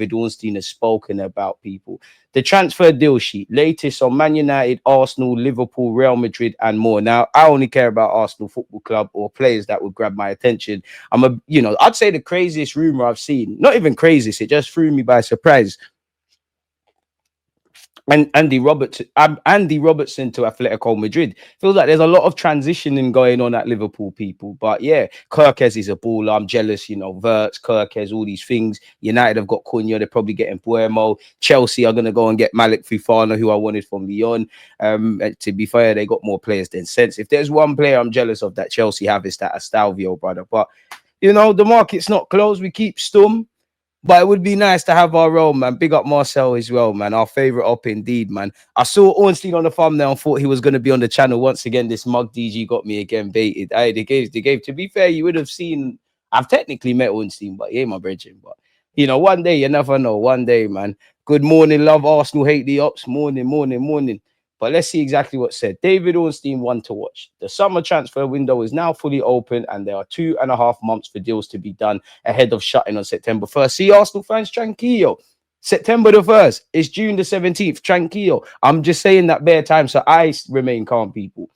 Ornstein has spoken about, people. The transfer deal sheet, latest on Man United, Arsenal, Liverpool, Real Madrid, and more. Now, I only care about Arsenal Football Club or players that would grab my attention. I'd say the craziest rumor I've seen, not even craziest, it just threw me by surprise. And Andy Robertson to Atletico Madrid. Feels like there's a lot of transitioning going on at Liverpool, people. But yeah, Gyokeres is a baller. I'm jealous, Verts, Gyokeres, all these things. United have got Cunha. They're probably getting Buemo. Chelsea are going to go and get Malik Fofana, who I wanted from Lyon. To be fair, they got more players than sense. If there's one player I'm jealous of that Chelsea have, is that Astalvio, brother. But, the market's not closed. We keep stum. But it would be nice to have our own, man. Big up Marcel as well, man. Our favourite up indeed, man. I saw Ornstein on the thumbnail and thought he was going to be on the channel. Once again, this mug DG got me again baited. They gave. To be fair, you would have seen, I've technically met Ornstein, but he ain't my brethren. But, one day, you never know. One day, man. Good morning, love. Arsenal hate the ops. Morning. But let's see exactly what's said. David Ornstein, one to watch. The summer transfer window is now fully open, and there are 2.5 months for deals to be done ahead of shutting on September 1st. See, Arsenal fans, tranquillo. September the 1st. It's June the 17th. Tranquillo. I'm just saying that bare time, so I remain calm, people.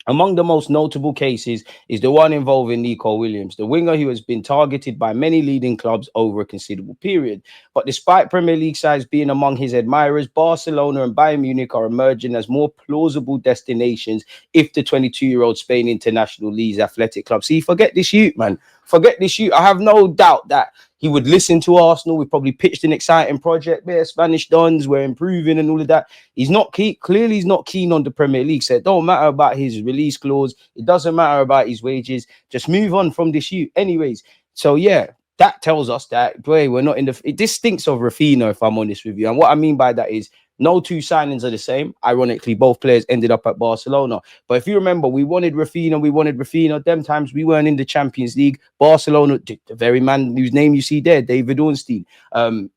Among the most notable cases is the one involving Nico Williams, the winger who has been targeted by many leading clubs over a considerable period. But despite Premier League sides being among his admirers, Barcelona and Bayern Munich are emerging as more plausible destinations if the 22-year-old Spain international leaves Athletic Club. See, forget this youth, man. Forget this youth. I have no doubt that he would listen to Arsenal. We probably pitched an exciting project there. Spanish Dons, we're improving and all of that. He's not keen. Clearly, he's not keen on the Premier League. So it don't matter about his release clause. It doesn't matter about his wages. Just move on from this youth. Anyways, so yeah, that tells us that, boy, we're not in the... This stinks of Rafinha, if I'm honest with you. And what I mean by that is no two signings are the same. Ironically, both players ended up at Barcelona. But if you remember, we wanted Rafinha. Them times we weren't in the Champions League. Barcelona, the very man whose name you see there, David Ornstein,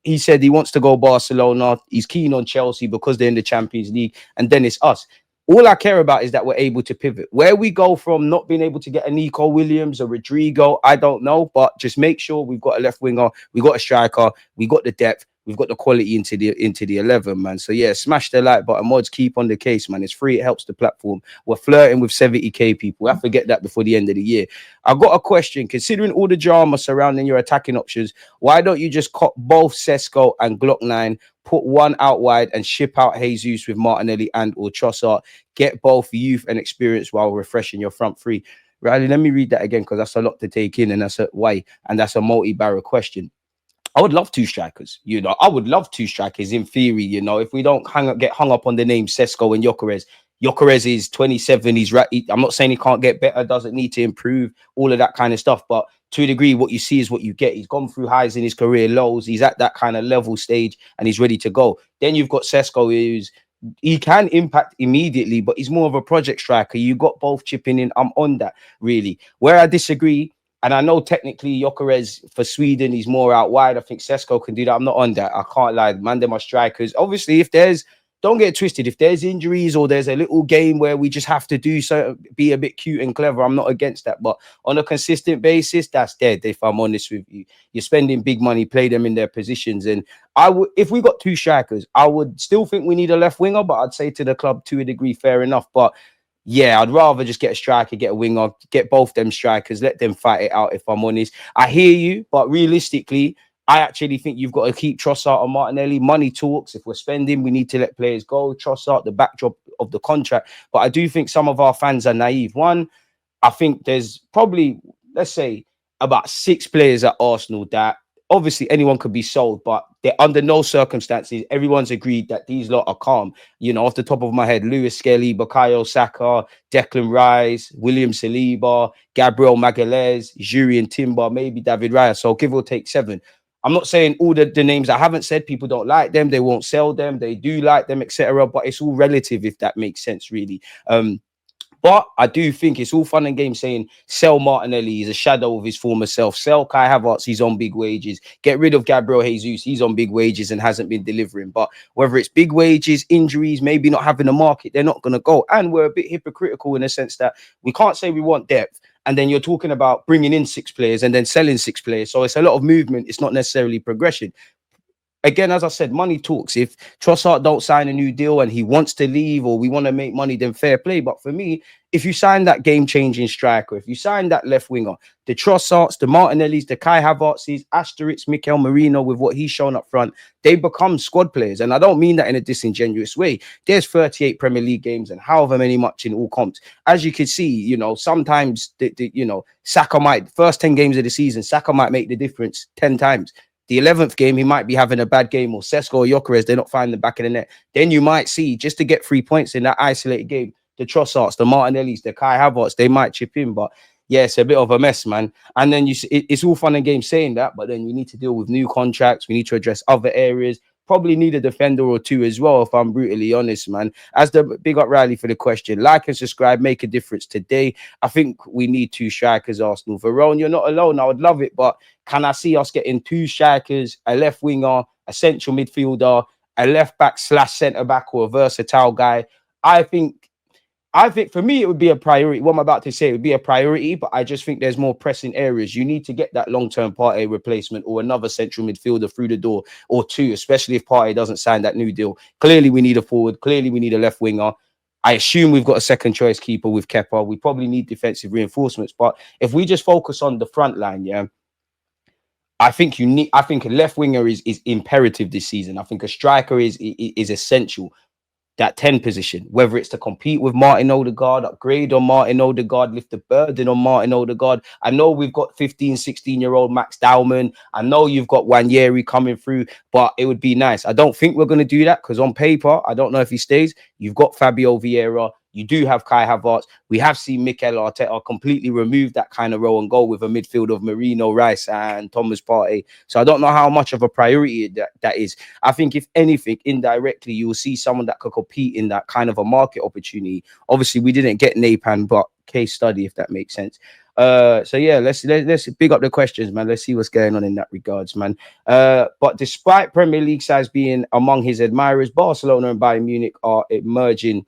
he said he wants to go Barcelona. He's keen on Chelsea because they're in the Champions League. And then it's us. All I care about is that we're able to pivot. Where we go from not being able to get a Nico Williams or Rodrygo, I don't know. But just make sure we've got a left winger, we got a striker, we got the depth, we've got the quality into the 11, man. So yeah, smash the like button, mods. Keep on the case, man. It's free. It helps the platform. We're flirting with 70k people. I forget that before the end of the year. I've got a question. Considering all the drama surrounding your attacking options, why don't you just cut both Cesco and Glock 9, put one out wide, and ship out Jesus with Martinelli and or Trossard? Get both youth and experience while refreshing your front three. Riley, let me read that again, because that's a lot to take in, and that's a why, and that's a multi-barrel question. I would love two strikers, I would love two strikers in theory, if we don't get hung up on the name Cesco and Gyokeres. Gyokeres is 27. He's right. I'm not saying he can't get better, doesn't need to improve, all of that kind of stuff. But to a degree, what you see is what you get. He's gone through highs in his career, lows. He's at that kind of level stage and he's ready to go. Then you've got Cesco, he can impact immediately, but he's more of a project striker. You got both chipping in. I'm on that, really. Where I disagree, and I know technically Gyokeres for Sweden, he's more out wide. I think Cesco can do that. I'm not on that. I can't lie. Man, them are strikers. Obviously, don't get it twisted. If there's injuries or there's a little game where we just have to do so, be a bit cute and clever, I'm not against that. But on a consistent basis, that's dead, if I'm honest with you. You're spending big money, play them in their positions. And if we got two strikers, I would still think we need a left winger, but I'd say to the club, to a degree, fair enough. But yeah, I'd rather just get a striker, get a winger, get both them strikers, let them fight it out, if I'm honest. I hear you, but realistically, I actually think you've got to keep Trossard and Martinelli. Money talks. If we're spending, we need to let players go. Trossard, the backdrop of the contract. But I do think some of our fans are naive. One, I think there's probably, let's say, about 6 players at Arsenal that obviously anyone could be sold, but they're under no circumstances. Everyone's agreed that these lot are calm. Off the top of my head, Lewis Skelly, Bukayo Saka, Declan Rice, William Saliba, Gabriel Magalhaes, Jurien Timber, maybe David Raya. So give or take 7. I'm not saying all the names I haven't said, people don't like them, they won't sell them, they do like them, etc. But it's all relative, if that makes sense, really. But I do think it's all fun and games saying sell Martinelli, he's a shadow of his former self. Sell Kai Havertz, he's on big wages. Get rid of Gabriel Jesus, he's on big wages and hasn't been delivering. But whether it's big wages, injuries, maybe not having a market, they're not going to go. And we're a bit hypocritical in the sense that we can't say we want depth, and then you're talking about bringing in 6 players and then selling 6 players. So it's a lot of movement. It's not necessarily progression. again, as I said, money talks. If Trossard don't sign a new deal and he wants to leave, or we want to make money, then fair play. But for me, if you sign that game-changing striker, if you sign that left winger, the Trossards, the Martinellis, the Kai Havertz's, Asterix, Mikel Merino, with what he's shown up front, they become squad players. And I don't mean that in a disingenuous way. There's 38 Premier League games and however many much in all comps. As you can see, you know, sometimes, Saka might, first 10 games of the season, Saka might make the difference 10 times. The 11th game, he might be having a bad game, or Cesco or Gyokeres, they're not finding the back of the net. Then you might see, just to get 3 points in that isolated game, the Trossards, the Martinellis, the Kai Havertz, they might chip in. But yeah, it's a bit of a mess, man. And then it's all fun and games saying that, but then we need to deal with new contracts. We need to address other areas. Probably need a defender or two as well, if I'm brutally honest, man. As the big up Riley for the question, like and subscribe, make a difference today. I think we need two strikers, Arsenal. Verone, you're not alone. I would love it, but can I see us getting two strikers, a left winger, a central midfielder, a left back / centre back, or a versatile guy? I think for me, it would be a priority. What I'm about to say, it would be a priority, but I just think there's more pressing areas. You need to get that long-term Partey replacement or another central midfielder through the door, or two, especially if Partey doesn't sign that new deal. Clearly, we need a forward. Clearly, we need a left winger. I assume we've got a second choice keeper with Kepa. We probably need defensive reinforcements. But if we just focus on the front line, yeah, I think a left winger is imperative this season. I think a striker is essential. That 10 position, whether it's to compete with Martin Odegaard, upgrade on Martin Odegaard, lift the burden on Martin Odegaard. I know we've got 15, 16-year-old Max Dowman. I know you've got Wanyeri coming through, but it would be nice. I don't think we're going to do that because on paper, I don't know if he stays. You've got Fabio Vieira. You do have Kai Havertz. We have seen Mikel Arteta completely remove that kind of role and go with a midfield of Marino, Rice, and Thomas Partey. So I don't know how much of a priority that is. I think if anything, indirectly, you will see someone that could compete in that kind of a market opportunity. Obviously, we didn't get Napan, but case study, if that makes sense. So yeah, let's big up the questions, man. Let's see what's going on in that regards, man. But despite Premier League sides being among his admirers, Barcelona and Bayern Munich are emerging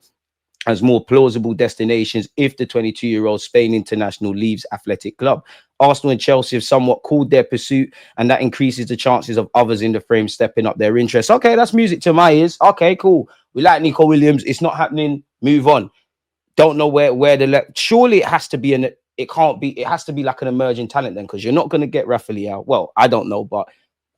as more plausible destinations if the 22-year-old Spain international leaves Athletic Club. Arsenal and Chelsea have somewhat cooled their pursuit, and that increases the chances of others in the frame stepping up their interest. Okay, that's music to my ears. Okay, cool. We like Nico Williams. It's not happening. Move on. Don't know where surely it has to be it has to be like an emerging talent then, because you're not going to get Rafael. Well, I don't know, but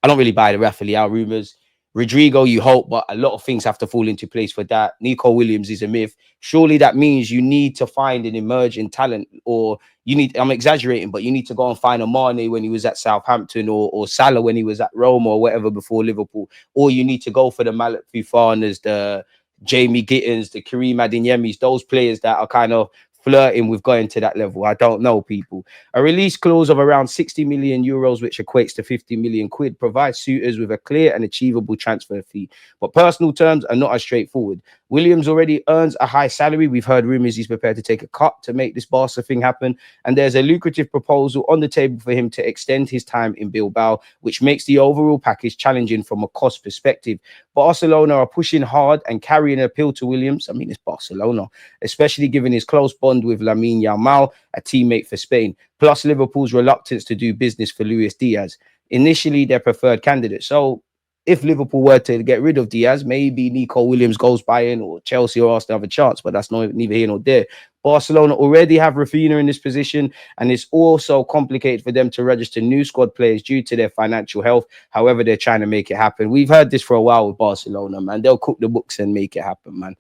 I don't really buy the Rafael rumors. Rodrygo, you hope, but a lot of things have to fall into place for that. Nico Williams is a myth. Surely that means you need to find an emerging talent, or I'm exaggerating, but you need to go and find a Mane when he was at Southampton, or Salah when he was at Rome or whatever before Liverpool, or you need to go for the Malik Fofanas, the Jamie Gittins, the Kareem Adeyemi's, those players that are kind of flirting with going to that level. I don't know, people. A release clause of around 60 million euros, which equates to 50 million quid, provides suitors with a clear and achievable transfer fee. But personal terms are not as straightforward. Williams already earns a high salary. We've heard rumors he's prepared to take a cut to make this Barca thing happen. And there's a lucrative proposal on the table for him to extend his time in Bilbao, which makes the overall package challenging from a cost perspective. Barcelona are pushing hard and carrying an appeal to Williams. I mean, it's Barcelona, especially given his close bond with Lamine Yamal, a teammate for Spain, plus Liverpool's reluctance to do business for Luis Diaz, initially their preferred candidate. So if Liverpool were to get rid of Diaz, maybe Nico Williams goes Bayern or Chelsea or Arsenal have a chance, but that's neither here nor there. Barcelona already have Rafinha in this position, and it's also complicated for them to register new squad players due to their financial health. However, they're trying to make it happen. We've heard this for a while with Barcelona, man. They'll cook the books and make it happen, man.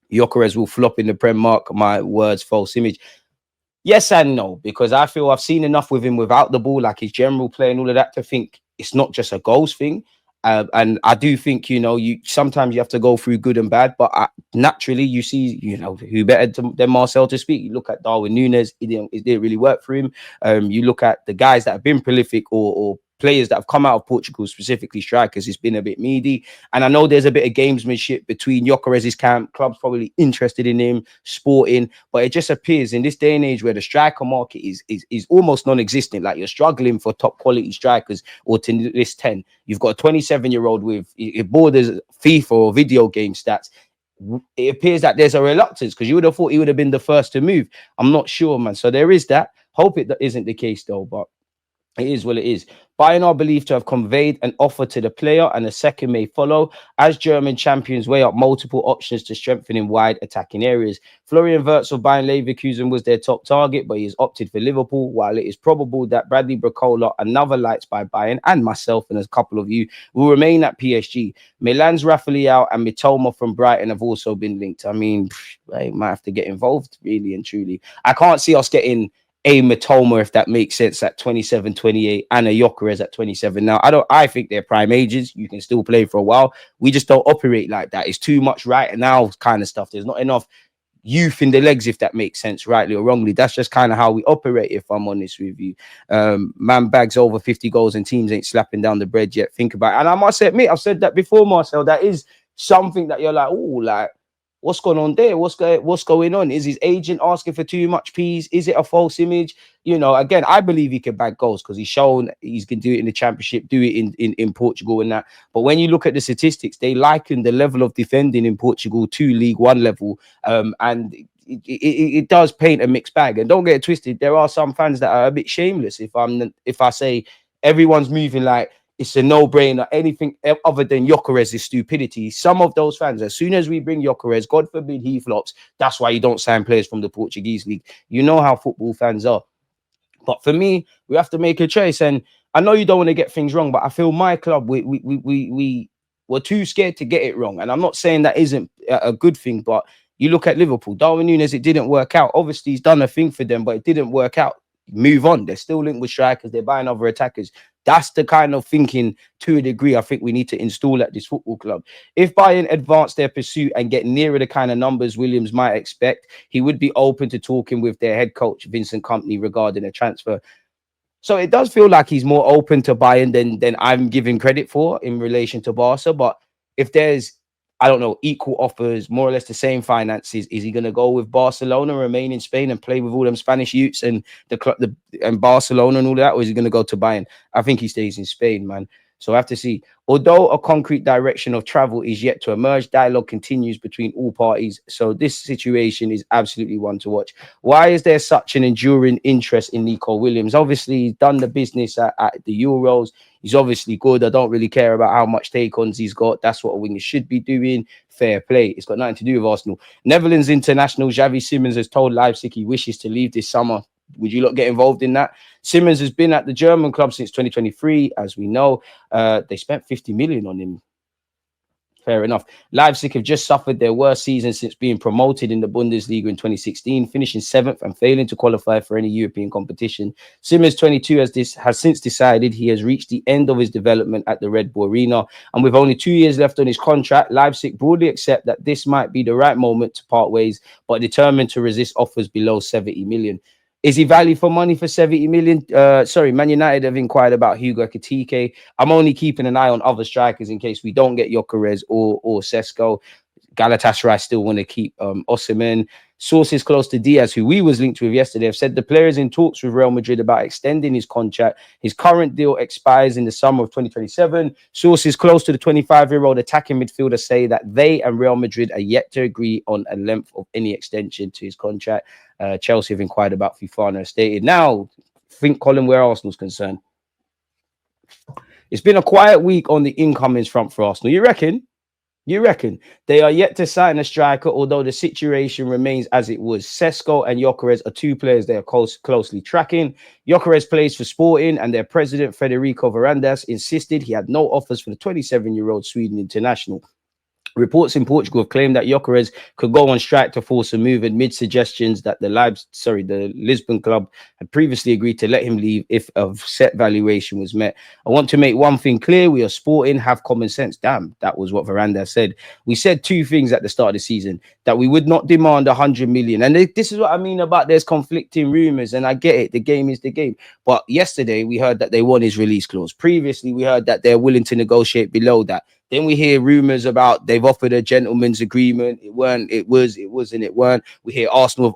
Gyokeres will flop in the Prem, mark my words, false image. Yes and no, because I feel I've seen enough with him without the ball, like his general play and all of that, to think it's not just a goals thing. And I do think, you sometimes you have to go through good and bad, but naturally you see, who better than Marcel to speak. You look at Darwin Núñez, it didn't really work for him. You look at the guys that have been prolific or players that have come out of Portugal, specifically strikers, it's been a bit meaty. And I know there's a bit of gamesmanship between Gyokeres' camp, clubs probably interested in him, sporting, but it just appears in this day and age where the striker market is almost non-existent, like you're struggling for top quality strikers or to list 10. You've got a 27-year-old with it borders FIFA or video game stats. It appears that there's a reluctance, because you would have thought he would have been the first to move. I'm not sure, man. So there is that. Hope it isn't the case though, but it is what it is. Bayern are believed to have conveyed an offer to the player, and a second may follow as German champions weigh up multiple options to strengthen in wide attacking areas. Florian Wirtz of Bayern Leverkusen was their top target, but he has opted for Liverpool, while it is probable that Bradley Barcola, another lights by Bayern, and myself and a couple of you will remain at PSG. Milan's Rafael and Mitoma from Brighton have also been linked. I mean, they might have to get involved, really and truly. I can't see us getting a Mitoma, if that makes sense, at 27, 28, and a Gyokeres at 27. Now, I think they're prime ages. You can still play for a while. We just don't operate like that. It's too much right now kind of stuff. There's not enough youth in the legs, if that makes sense, rightly or wrongly. That's just kind of how we operate, if I'm honest with you. Man bags over 50 goals and teams ain't slapping down the bread yet. Think about it. And I must admit, I've said that before, Marcel, that is something that you're like, oh, like, what's going on there? What's going on? Is his agent asking for too much peas? Is it a false image? You know, again, I believe he can bag goals because he's shown he can do it in the Championship, do it in Portugal and that. But when you look at the statistics, they liken the level of defending in Portugal to League One level. And it does paint a mixed bag. And don't get it twisted, there are some fans that are a bit shameless. If I say everyone's moving like it's a no-brainer, anything other than Gyokeres is stupidity. Some of those fans, as soon as we bring Gyokeres, God forbid he flops, that's why you don't sign players from the Portuguese league. You know how football fans are. But for me, we have to make a choice. And I know you don't want to get things wrong, but I feel my club, we're too scared to get it wrong. And I'm not saying that isn't a good thing, but you look at Liverpool, Darwin Núñez, it didn't work out. Obviously, he's done a thing for them, but it didn't work out. Move on. They're still linked with strikers. They're buying other attackers. That's the kind of thinking, to a degree, I think we need to install at this football club. If Bayern advance their pursuit and get nearer the kind of numbers Williams might expect, he would be open to talking with their head coach, Vincent Kompany, regarding a transfer. So it does feel like he's more open to Bayern than I'm giving credit for in relation to Barca. But if there's, I don't know, equal offers, more or less the same finances, is he going to go with Barcelona, remain in Spain and play with all them Spanish youths and and Barcelona and all that, or is he going to go to Bayern? I think he stays in Spain, man. So I have to see. Although a concrete direction of travel is yet to emerge, dialogue continues between all parties. So this situation is absolutely one to watch. Why is there such an enduring interest in Nico Williams? Obviously, he's done the business at the Euros. He's obviously good. I don't really care about how much take-ons he's got. That's what a winger should be doing. Fair play. It's got nothing to do with Arsenal. Netherlands international Xavi Simons has told Leipzig he wishes to leave this summer. Would you not get involved in that? Simmons has been at the German club since 2023, as we know. They spent 50 million on him. Fair enough. Leipzig have just suffered their worst season since being promoted in the Bundesliga in 2016, finishing 7th and failing to qualify for any European competition. Simmons, 22, has since decided he has reached the end of his development at the Red Bull Arena. And with only 2 years left on his contract, Leipzig broadly accept that this might be the right moment to part ways, but determined to resist offers below 70 million. Is he value for money for 70 million? Man United have inquired about Hugo Ekitike. I'm only keeping an eye on other strikers in case we don't get Gyokeres or Cesco. Galatasaray still want to keep Osimhen. Sources close to Diaz, who we was linked with yesterday, have said the player is in talks with Real Madrid about extending his contract. His current deal expires in the summer of 2027. Sources close to the 25-year-old attacking midfielder say that they and Real Madrid are yet to agree on a length of any extension to his contract. Chelsea have inquired about Fofana stated. Now, think, Colin, where Arsenal's concerned. It's been a quiet week on the incomings front for Arsenal. You reckon? They are yet to sign a striker, although the situation remains as it was. Cesco and Gyokeres are two players they are closely tracking. Gyokeres plays for Sporting, and their president, Federico Varandas, insisted he had no offers for the 27-year-old Sweden international. Reports in Portugal have claimed that Gyokeres could go on strike to force a move amid suggestions that the Lisbon club had previously agreed to let him leave if a set valuation was met. I want to make one thing clear. We are Sporting, have common sense. Damn, that was what Veranda said. We said two things at the start of the season, that we would not demand 100 million. And this is what I mean about there's conflicting rumors, and I get it. The game is the game. But yesterday we heard that they want his release clause. Previously, we heard that they're willing to negotiate below that. Then we hear rumors about they've offered a gentleman's agreement. It weren't, it was, it wasn't, it weren't. We hear Arsenal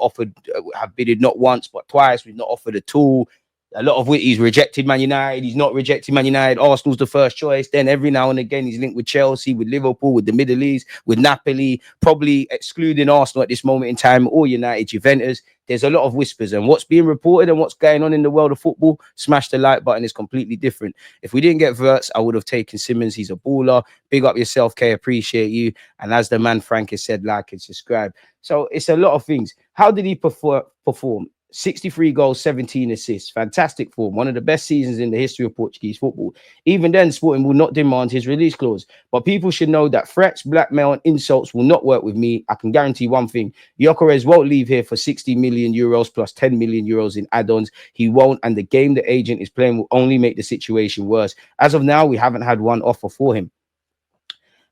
have bidded not once, but twice. We've not offered at all. A lot of it, he's rejected Man United. He's not rejected Man United. Arsenal's the first choice. Then every now and again, he's linked with Chelsea, with Liverpool, with the Middle East, with Napoli, probably excluding Arsenal at this moment in time, or United, Juventus. There's a lot of whispers, and what's being reported and what's going on in the world of football, smash the like button, is completely different. If we didn't get Verts, I would have taken Simmons. He's a baller. Big up yourself, Kay. Appreciate you. And as the man Frank has said, like and subscribe. So it's a lot of things. How did he perform? 63 goals, 17 assists. Fantastic form. One of the best seasons in the history of Portuguese football. Even then, Sporting will not demand his release clause. But people should know that threats, blackmail, and insults will not work with me. I can guarantee one thing. Gyokeres won't leave here for 60 million euros plus 10 million euros in add-ons. He won't. And the game the agent is playing will only make the situation worse. As of now, we haven't had one offer for him.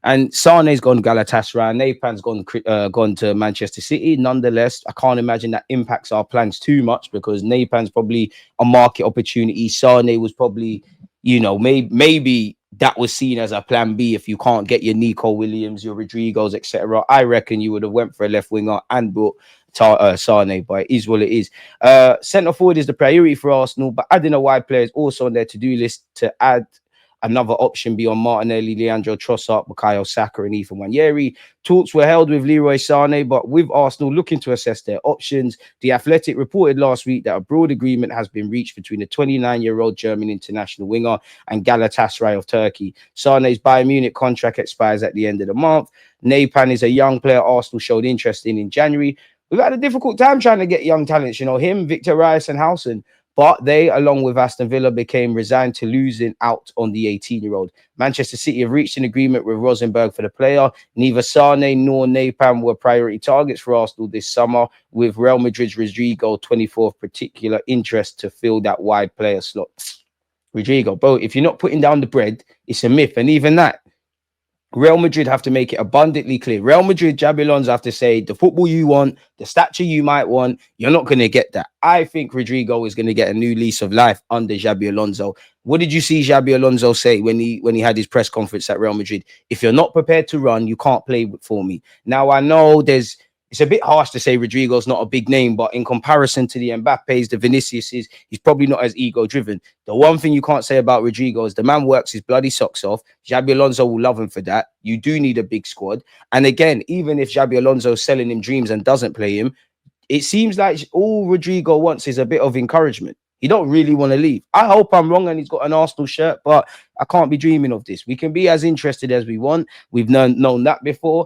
And Sane's gone Galatasaray. Nathan's gone to Manchester City. Nonetheless, I can't imagine that impacts our plans too much, because Nathan's probably a market opportunity. Sane was probably, maybe that was seen as a plan B if you can't get your Nico Williams, your Rodrygos, etc. I reckon you would have went for a left winger and brought Sane, but it is what it is. Centre forward is the priority for Arsenal, but adding a wide player is also on their to-do list to add another option beyond Martinelli, Leandro Trossard, Bukayo Saka, and Ethan Nwaneri. Talks were held with Leroy Sané, but with Arsenal looking to assess their options, The Athletic reported last week that a broad agreement has been reached between the 29-year-old German international winger and Galatasaray of Turkey. Sané's Bayern Munich contract expires at the end of the month. Napan is a young player Arsenal showed interest in January. We've had a difficult time trying to get young talents, him, Victor Rice, and Howson. But they, along with Aston Villa, became resigned to losing out on the 18-year-old. Manchester City have reached an agreement with Rosenberg for the player. Neither Sane nor Napan were priority targets for Arsenal this summer, with Real Madrid's Rodrygo 24th particular interest to fill that wide player slot. Rodrygo, bro, if you're not putting down the bread, it's a myth. And even that, Real Madrid have to make it abundantly clear. Real Madrid, Xabi Alonso have to say, the football you want, the stature you might want, you're not going to get that. I think Rodrygo is going to get a new lease of life under Xabi Alonso. What did you see Xabi Alonso say when he had his press conference at Real Madrid? If you're not prepared to run, you can't play for me. Now, I know it's a bit harsh to say Rodrygo's not a big name, but in comparison to the Mbappes, the Viniciuses, he's probably not as ego-driven. The one thing you can't say about Rodrygo is the man works his bloody socks off. Xabi Alonso will love him for that. You do need a big squad. And again, even if Xabi Alonso's selling him dreams and doesn't play him, it seems like all Rodrygo wants is a bit of encouragement. He don't really want to leave. I hope I'm wrong and he's got an Arsenal shirt, but I can't be dreaming of this. We can be as interested as we want. We've known that before.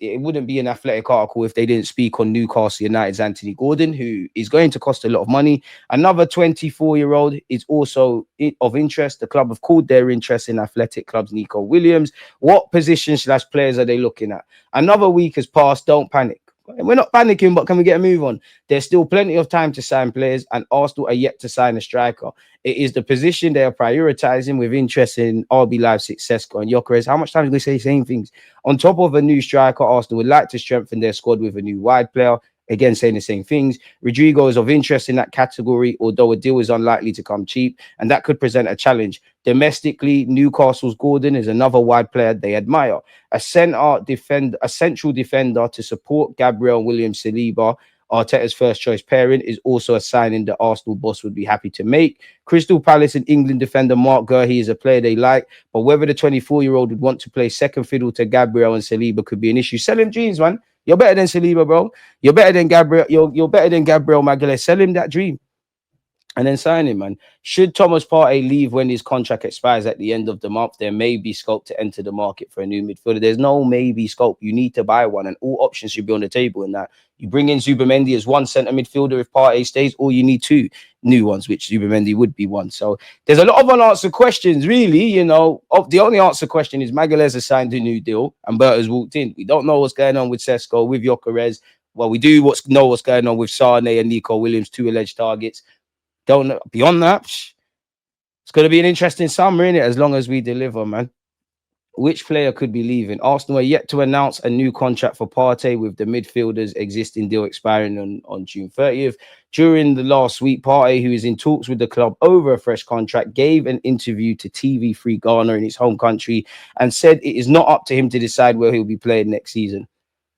It wouldn't be an Athletic article if they didn't speak on Newcastle United's Anthony Gordon, who is going to cost a lot of money. Another 24-year-old is also of interest. The club have called their interest in Athletic club's Nico Williams. What position/players are they looking at? Another week has passed. Don't panic. We're not panicking, but can we get a move on? There's still plenty of time to sign players, and Arsenal are yet to sign a striker. It is the position they are prioritizing with interest in RB Leipzig, Cesco, and Gyokeres. How much time do they say the same things? On top of a new striker, Arsenal would like to strengthen their squad with a new wide player. Again, saying the same things. Rodrygo is of interest in that category, although a deal is unlikely to come cheap, and that could present a challenge. Domestically, Newcastle's Gordon is another wide player they admire. A central defender to support Gabriel Williams Saliba, Arteta's first choice pairing, is also a signing the Arsenal boss would be happy to make. Crystal Palace and England defender Mark Gurhey is a player they like, but whether the 24-year-old would want to play second fiddle to Gabriel and Saliba could be an issue. Sell him dreams, man. You're better than Saliba, bro. You're better than Gabriel. You're better than Gabriel Magalhaes. Sell him that dream and then sign him, man. Should Thomas Partey leave when his contract expires at the end of the month, there may be scope to enter the market for a new midfielder. There's no maybe scope. You need to buy one, and all options should be on the table in that. You bring in Zubimendi as one centre midfielder if Partey stays, or you need two new ones, which Zubimendi would be one. So there's a lot of unanswered questions, really. The only answer question is Magalhaes has signed a new deal and Berta's walked in. We don't know what's going on with Cesco, with Gyokeres. Well, we do know what's going on with Sane and Nico Williams, two alleged targets. Don't know. Beyond that, it's going to be an interesting summer, innit? As long as we deliver, man. Which player could be leaving? Arsenal are yet to announce a new contract for Partey, with the midfielder's existing deal expiring on June 30th. During the last week, Partey, who is in talks with the club over a fresh contract, gave an interview to TV3 Ghana in his home country and said it is not up to him to decide where he'll be playing next season.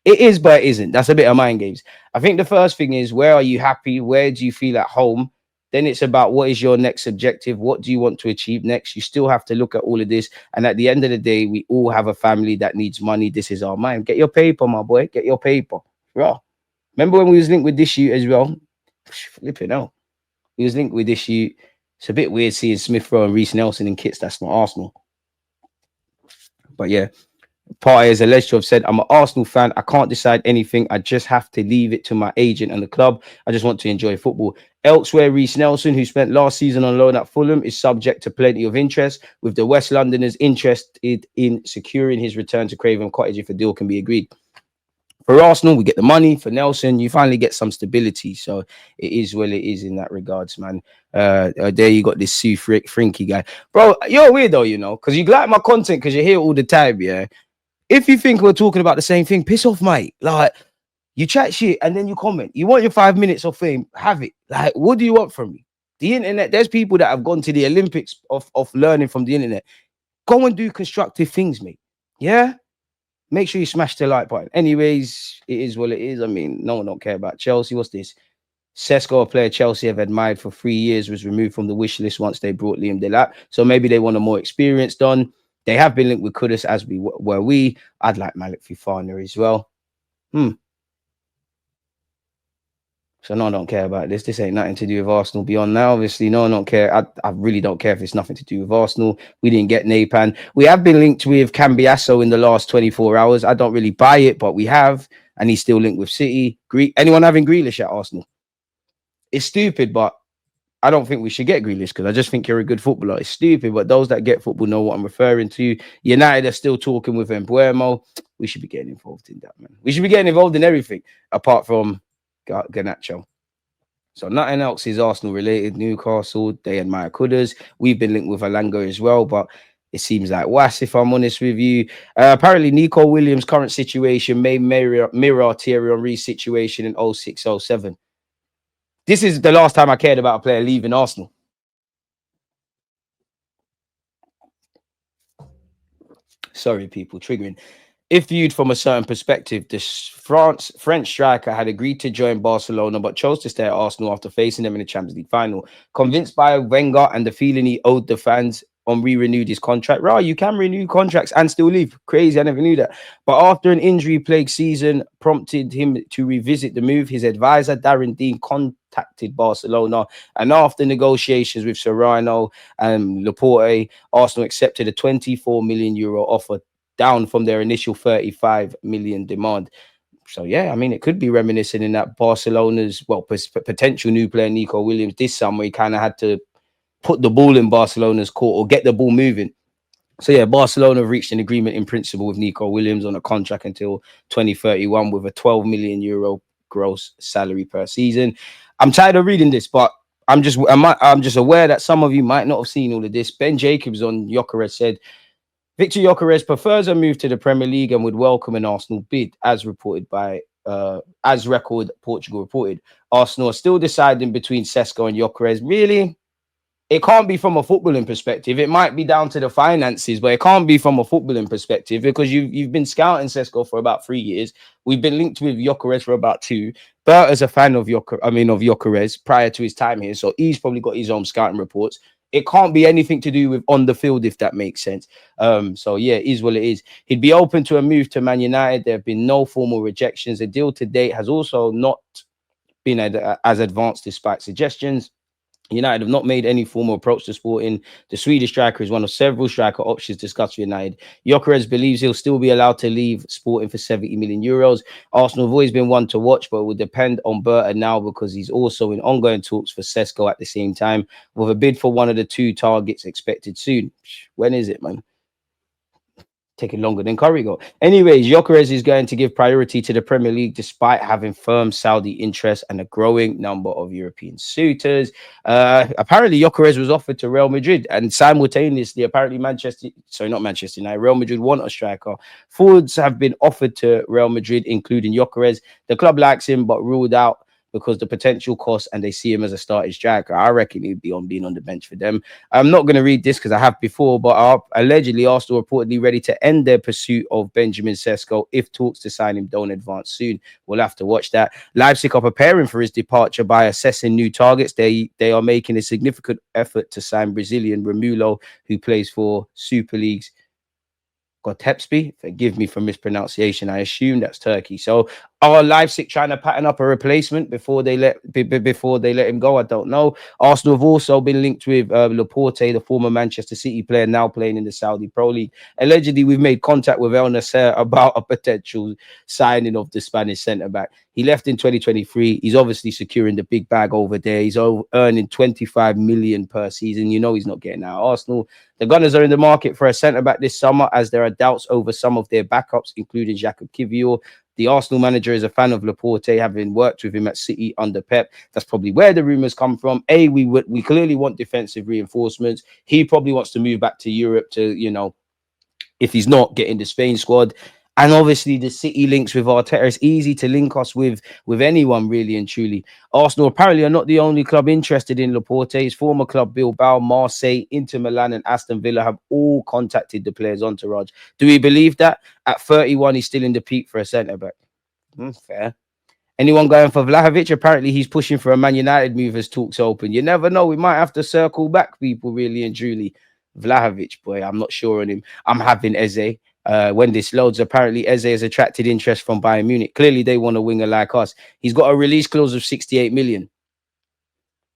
It is, but it isn't. That's a bit of mind games. I think the first thing is, where are you happy? Where do you feel at home? Then it's about what is your next objective? What do you want to achieve next? You still have to look at all of this. And at the end of the day, we all have a family that needs money. This is our mind. Get your paper, my boy. Get your paper. Raw. Remember when we was linked with this shoot as well? Flipping out. We was linked with this shoot. It's a bit weird seeing Smith Rowe and Reece Nelson in kits that's not Arsenal. But yeah, Party is alleged to have said, I'm an Arsenal fan. I can't decide anything. I just have to leave it to my agent and the club. I just want to enjoy football. Elsewhere, Reece Nelson, who spent last season on loan at Fulham, is subject to plenty of interest, with the West Londoners interested in securing his return to Craven Cottage if a deal can be agreed. For Arsenal, we get the money. For Nelson, you finally get some stability. So it is what it is in that regards, man. There you got this Sue Frinky guy. Bro, you're weird though, you know, because you like my content because you're here all the time, yeah? If you think we're talking about the same thing, piss off, mate. Like, you chat shit and then you comment. You want your 5 minutes of fame? Have it. Like, what do you want from me? The internet, there's people that have gone to the Olympics of learning from the internet. Go and do constructive things, mate. Yeah? Make sure you smash the like button. Anyways, it is what it is. I mean, no one don't care about Chelsea. What's this? Cesco, a player Chelsea have admired for 3 years, was removed from the wish list once they brought Liam Delap. So maybe they want a more experienced on. They have been linked with Kudus as we. I'd like Malik Fofana as well. So no, I don't care about this. This ain't nothing to do with Arsenal beyond now. Obviously, no, I don't care. I really don't care if it's nothing to do with Arsenal. We didn't get Napan. We have been linked with Cambiasso in the last 24 hours. I don't really buy it, but we have. And he's still linked with City. Anyone having Grealish at Arsenal? It's stupid, but I don't think we should get Grealish because I just think you're a good footballer. It's stupid, but those that get football know what I'm referring to. United are still talking with Mbuemo. We should be getting involved in that, man. We should be getting involved in everything apart from Garnacho. So nothing else is Arsenal related. Newcastle, they admire Kudus. We've been linked with Alanga as well, but it seems like was, if I'm honest with you. Apparently, Nico Williams' current situation may mirror Thierry Henry's situation in 06-07. This is the last time I cared about a player leaving Arsenal. Sorry, people, triggering. If viewed from a certain perspective, the French striker had agreed to join Barcelona, but chose to stay at Arsenal after facing them in the Champions League final. Convinced by Wenger and the feeling he owed the fans, Henry renewed his contract. Right, you can renew contracts and still leave. Crazy, I never knew that. But after an injury-plagued season prompted him to revisit the move, his advisor, Darren Dean, contacted Barcelona, and after negotiations with Serrano and Laporte, Arsenal accepted a 24 million euro offer, down from their initial 35 million demand. So, yeah, I mean, it could be reminiscent in that Barcelona's, well, potential new player, Nico Williams, this summer, he kind of had to put the ball in Barcelona's court or get the ball moving. So, yeah, Barcelona have reached an agreement in principle with Nico Williams on a contract until 2031 with a 12 million euro gross salary per season. I'm tired of reading this, but I'm just aware that some of you might not have seen all of this. Ben Jacobs on Gyokeres said, Victor Gyokeres prefers a move to the Premier League and would welcome an Arsenal bid, as reported by Record Portugal reported. Arsenal are still deciding between Cesco and Gyokeres. Really? It can't be from a footballing perspective. It might be down to the finances, but it can't be from a footballing perspective because you've been scouting Cesco for about 3 years. We've been linked with Gyokeres for about 2. Berta's a fan of Gyokeres prior to his time here, so he's probably got his own scouting reports. It can't be anything to do with on the field, if that makes sense. So, yeah, it is what it is. He'd be open to a move to Man United. There have been no formal rejections. The deal to date has also not been as advanced despite suggestions. United have not made any formal approach to Sporting. The Swedish striker is one of several striker options discussed with United. Gyokeres believes he'll still be allowed to leave Sporting for 70 million euros. Arsenal have always been one to watch, but it will depend on Berta now because he's also in ongoing talks for Cesco at the same time, with a bid for one of the 2 targets expected soon. When is it, man? Taking longer than Corrigo. Anyways, Gyokeres is going to give priority to the Premier League despite having firm Saudi interest and a growing number of European suitors. Apparently, Gyokeres was offered to Real Madrid, and simultaneously, apparently Real Madrid want a striker. Forwards have been offered to Real Madrid, including Gyokeres. The club likes him, but ruled out because the potential cost, and they see him as a starting striker. I reckon he'd be on being on the bench for them. I'm not going to read this because I have before, but allegedly Arsenal reportedly ready to end their pursuit of Benjamin Cesco if talks to sign him don't advance soon. We'll have to watch that. Leipzig are preparing for his departure by assessing new targets. They are making a significant effort to sign Brazilian Romulo, who plays for Super League's Gotepsby. Forgive me for mispronunciation. I assume that's Turkey. So are Leipzig trying to pattern up a replacement before they let him go? I don't know. Arsenal have also been linked with Laporte, the former Manchester City player now playing in the Saudi Pro League. Allegedly, we've made contact with El Nasser about a potential signing of the Spanish centre-back. He left in 2023. He's obviously securing the big bag over there. He's earning 25 million per season. You know he's not getting out of Arsenal. The Gunners are in the market for a centre-back this summer, as there are doubts over some of their backups, including Jakub Kiwior. The Arsenal manager is a fan of Laporte, having worked with him at City under Pep. That's probably where the rumours come from. We clearly want defensive reinforcements. He probably wants to move back to Europe to, if he's not getting the Spain squad. And obviously the City links with Arteta. It's easy to link us with anyone, really and truly. Arsenal apparently are not the only club interested in Laporte. His former club Bilbao, Marseille, Inter Milan and Aston Villa have all contacted the player's entourage. Do we believe that? At 31, he's still in the peak for a centre-back. Fair. Anyone going for Vlahovic? Apparently he's pushing for a Man United move as talks open. You never know. We might have to circle back, people, really and truly. Vlahovic, boy, I'm not sure on him. I'm having Eze. When this loads, apparently Eze has attracted interest from Bayern Munich. Clearly, they want a winger like us. He's got a release clause of 68 million.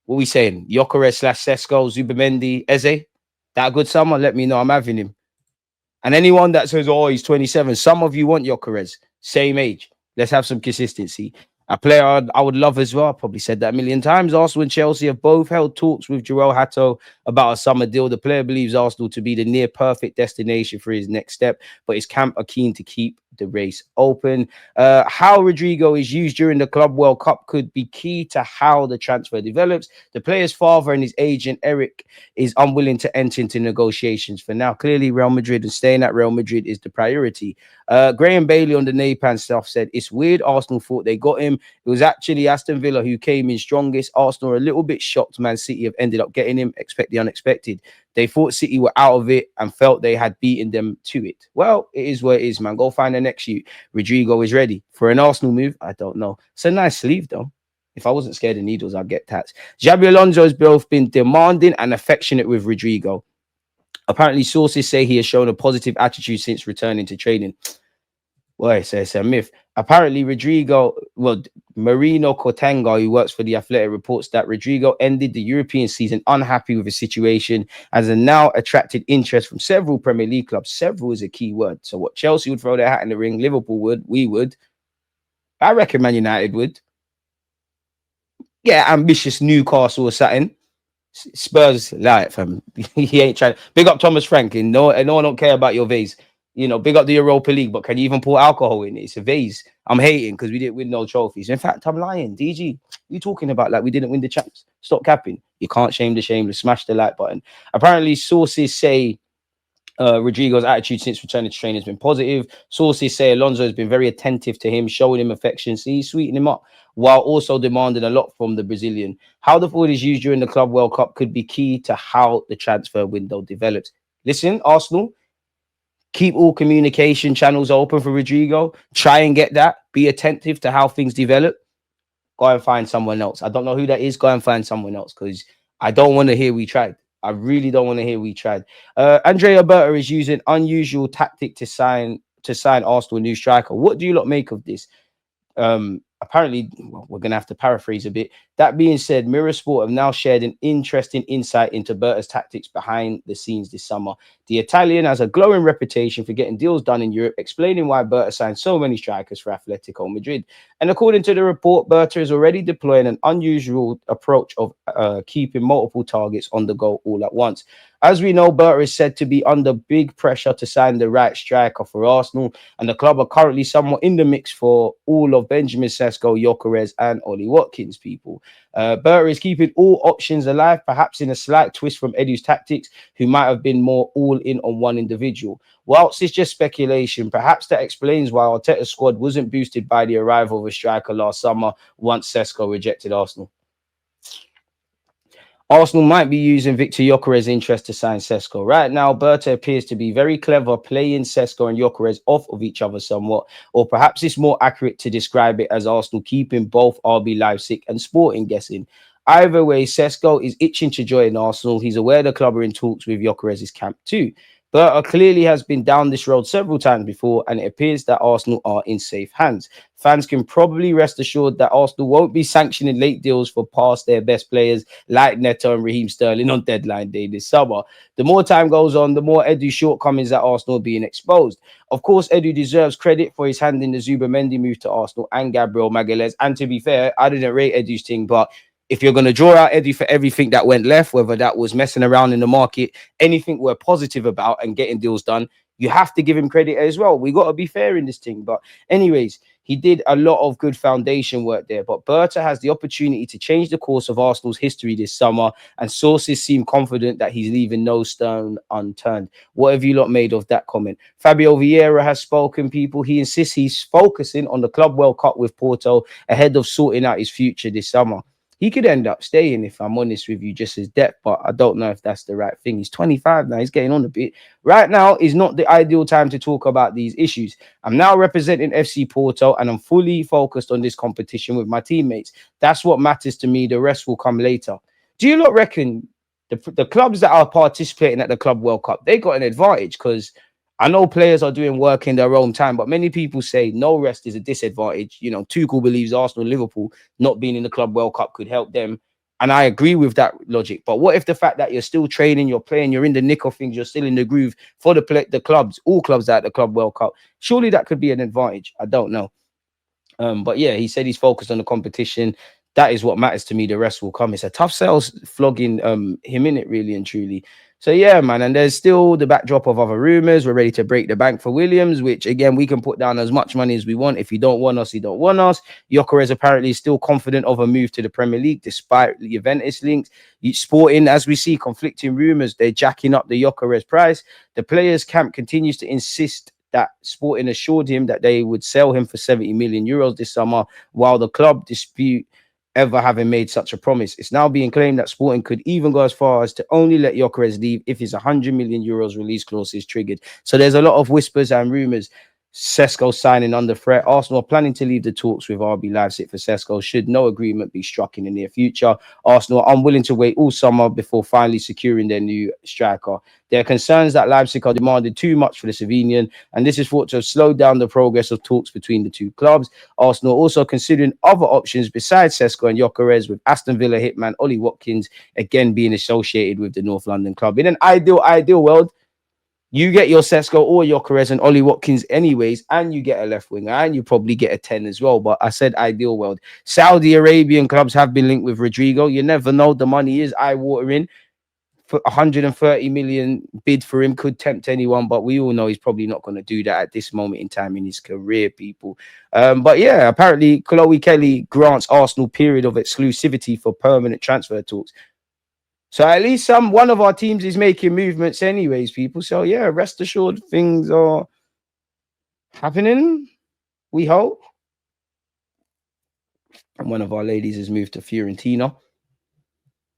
What are we saying? Gyokeres / Cesco, Zubimendi, Eze? That a good summer? Let me know. I'm having him. And anyone that says, oh, he's 27, some of you want Gyokeres. Same age. Let's have some consistency. A player I would love as well. I probably said that a million times. Arsenal and Chelsea have both held talks with Joel Hatto about a summer deal. The player believes Arsenal to be the near perfect destination for his next step, but his camp are keen to keep the race open. How Rodrygo is used during the Club World Cup could be key to how the transfer develops. The player's father and his agent, Eric, is unwilling to enter into negotiations for now. Clearly, Real Madrid and staying at Real Madrid is the priority. Graham Bailey on the Napan stuff said, it's weird. Arsenal thought they got him. It was actually Aston Villa who came in strongest. Arsenal are a little bit shocked Man City have ended up getting him. Expect the unexpected. They thought City were out of it and felt they had beaten them to it. Well, it is what it is, man. Go find the next shoot. Rodrygo is ready for an Arsenal move. I don't know. It's a nice sleeve, though. If I wasn't scared of needles, I'd get tats. Xabi Alonso has both been demanding and affectionate with Rodrygo. Apparently, sources say he has shown a positive attitude since returning to training. Well, it's a myth. Apparently, Marino Cortenga, who works for The Athletic, reports that Rodrygo ended the European season unhappy with his situation and has now attracted interest from several Premier League clubs. Several is a key word. So what, Chelsea would throw their hat in the ring, Liverpool would, we would. I reckon Man United would. Yeah, ambitious Newcastle or something. Spurs, like, fam. He ain't trying. Big up Thomas Franklin. No, one don't care about your vase. Big up the Europa League, but can you even pour alcohol in it? It's a vase. I'm hating because we didn't win no trophies. In fact, I'm lying. DG, you talking about like we didn't win the champs? Stop capping. You can't shame the shameless. Smash the like button. Apparently, sources say Rodrygo's attitude since returning to training has been positive. Sources say Alonso has been very attentive to him, showing him affection. So he's sweetening him up while also demanding a lot from the Brazilian. How the forward is used during the Club World Cup could be key to how the transfer window develops. Listen, Arsenal, keep all communication channels open for Rodrygo. Try and get that. Be attentive to how things develop. Go and find someone else. I don't know who that is. Go and find someone else because I don't want to hear we tried. I really don't want to hear we tried. Andrea Berta is using unusual tactic to sign Arsenal a new striker. What do you lot make of this? Apparently, we're going to have to paraphrase a bit. That being said, Mirror Sport have now shared an interesting insight into Berta's tactics behind the scenes this summer. The Italian has a glowing reputation for getting deals done in Europe, explaining why Berta signed so many strikers for Atletico Madrid. And according to the report, Berta is already deploying an unusual approach of keeping multiple targets on the go all at once. As we know, Berta is said to be under big pressure to sign the right striker for Arsenal, and the club are currently somewhat in the mix for all of Benjamin Cesco, Gyokeres, and Ollie Watkins, people. Berta is keeping all options alive, perhaps in a slight twist from Edu's tactics, who might have been more all in on one individual. Whilst it's just speculation, perhaps that explains why Arteta's squad wasn't boosted by the arrival of a striker last summer once Cesco rejected Arsenal. Arsenal might be using Victor Gyokeres' interest to sign Cesco. Right now, Berta appears to be very clever playing Cesco and Gyokeres off of each other somewhat, or perhaps it's more accurate to describe it as Arsenal keeping both RB Leipzig and Sporting guessing. Either way, Cesco is itching to join Arsenal. He's aware the club are in talks with Gyokeres' camp too. Berta clearly has been down this road several times before, and it appears that Arsenal are in safe hands. Fans can probably rest assured that Arsenal won't be sanctioning late deals for past their best players like Neto and Raheem Sterling on deadline day this summer. The more time goes on, the more Edu shortcomings at Arsenal are being exposed. Of course, Edu deserves credit for his hand in the Zubimendi move to Arsenal and Gabriel Magalhaes. And to be fair, I didn't rate Edu's thing, but if you're going to draw out Eddie for everything that went left, whether that was messing around in the market, anything we're positive about and getting deals done, you have to give him credit as well. We got to be fair in this thing. But anyways, he did a lot of good foundation work there. But Berta has the opportunity to change the course of Arsenal's history this summer, and sources seem confident that he's leaving no stone unturned. What have you lot made of that comment? Fabio Vieira has spoken, people. He insists he's focusing on the Club World Cup with Porto ahead of sorting out his future this summer. He could end up staying, if I'm honest with you, just as depth, but I don't know if that's the right thing. He's 25 now. He's getting on a bit. Right now is not the ideal time to talk about these issues. I'm now representing FC Porto, and I'm fully focused on this competition with my teammates. That's what matters to me. The rest will come later. Do you not reckon the clubs that are participating at the Club World Cup, they got an advantage? Because I know players are doing work in their own time, but many people say no rest is a disadvantage. You know, Tuchel believes Arsenal and Liverpool not being in the Club World Cup could help them. And I agree with that logic. But what if the fact that you're still training, you're playing, you're in the nick of things, you're still in the groove for the clubs, all clubs at the Club World Cup? Surely that could be an advantage. I don't know. But yeah, he said he's focused on the competition. That is what matters to me. The rest will come. It's a tough sales flogging him in it, really and truly. So yeah, man. And there's still the backdrop of other rumors. We're ready to break the bank for Williams, which again, we can put down as much money as we want. If you don't want us, you don't want us. Gyokeres apparently is still confident of a move to the Premier League, despite the Juventus links. Sporting, as we see, conflicting rumors. They're jacking up the Gyokeres price. The players' camp continues to insist that Sporting assured him that they would sell him for 70 million euros this summer, while the club dispute ever having made such a promise. It's now being claimed that Sporting could even go as far as to only let Gyokeres leave if his 100 million euros release clause is triggered. So there's a lot of whispers and rumours. Cesco signing under threat. Arsenal are planning to leave the talks with RB Leipzig for Cesco should no agreement be struck in the near future. Arsenal are unwilling to wait all summer before finally securing their new striker. There are concerns that Leipzig are demanding too much for the Slovenian, and this is thought to have slowed down the progress of talks between the two clubs. Arsenal also considering other options besides Cesco and Gyokeres, with Aston Villa hitman Ollie Watkins again being associated with the North London club. In an ideal world, you get your Cesco or Gyokeres and Ollie Watkins anyways, and you get a left winger, and you probably get a 10 as well. But I said ideal world. Saudi Arabian clubs have been linked with Rodrygo. You never know. The money is eye-watering. For 130 million bid for him could tempt anyone, but we all know he's probably not going to do that at this moment in time in his career, people. But yeah, apparently Chloe Kelly grants Arsenal period of exclusivity for permanent transfer talks. So at least one of our teams is making movements anyways, people. So yeah, rest assured things are happening, we hope. And one of our ladies has moved to Fiorentina.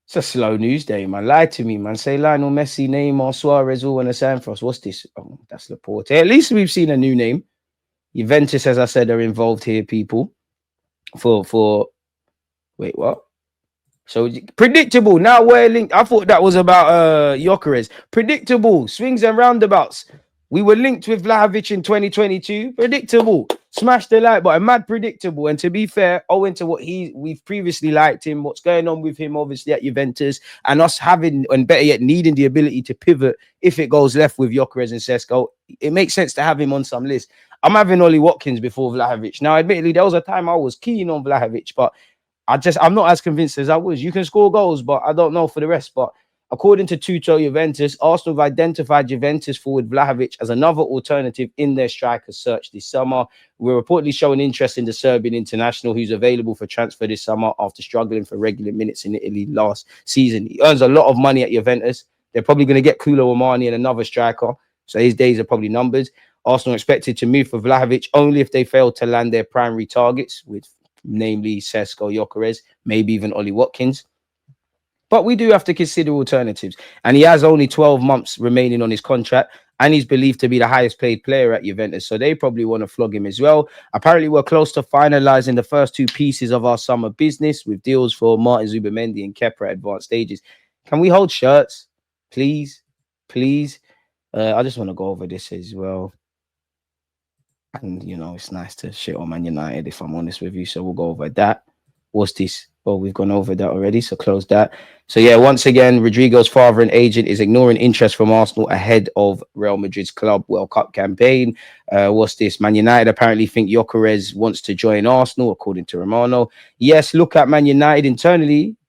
It's a slow news day, man. Lie to me, man. Say Lionel Messi, Neymar, Suarez all want to sign for us. What's this? Oh, that's Laporte. At least we've seen a new name. Juventus, as I said, are involved here, people. For wait, what? So predictable. Now we're linked. I thought that was about Gyokeres. Predictable. Swings and roundabouts. We were linked with Vlahovic in 2022. Predictable. Smash the like button. Mad predictable. And to be fair, owing to what we've previously liked him, what's going on with him, obviously at Juventus, and us having, and better yet, needing the ability to pivot if it goes left with Gyokeres and Cesco, it makes sense to have him on some list. I'm having Ollie Watkins before Vlahovic. Now, admittedly, there was a time I was keen on Vlahovic, but I'm not as convinced as I was. You can score goals, but I don't know for the rest. But According to Tutto Juventus, Arsenal have identified Juventus forward Vlahovic as another alternative in their striker search this summer. We're reportedly showing interest in the Serbian international, who's available for transfer this summer after struggling for regular minutes in Italy last season. He earns a lot of money at Juventus. They're probably going to get Kulo Omani and another striker, so his days are probably numbered. Arsenal expected to move for Vlahovic only if they fail to land their primary targets, with namely Cesco, Gyokeres, maybe even Ollie Watkins. But we do have to consider alternatives. And he has only 12 months remaining on his contract. And he's believed to be the highest paid player at Juventus. So they probably want to flog him as well. Apparently, we're close to finalizing the first two pieces of our summer business with deals for Martin Zubimendi and Kepa at advanced stages. Can we hold shirts? Please? Please? I just want to go over this as well. And, you know, it's nice to shit on Man United, if I'm honest with you. So we'll go over that. What's this? Well, we've gone over that already, so close that. So, yeah, once again, Rodrygo's father and agent is ignoring interest from Arsenal ahead of Real Madrid's Club World Cup campaign. What's this? Man United apparently think Gyokeres wants to join Arsenal, according to Romano. Yes, look at Man United internally.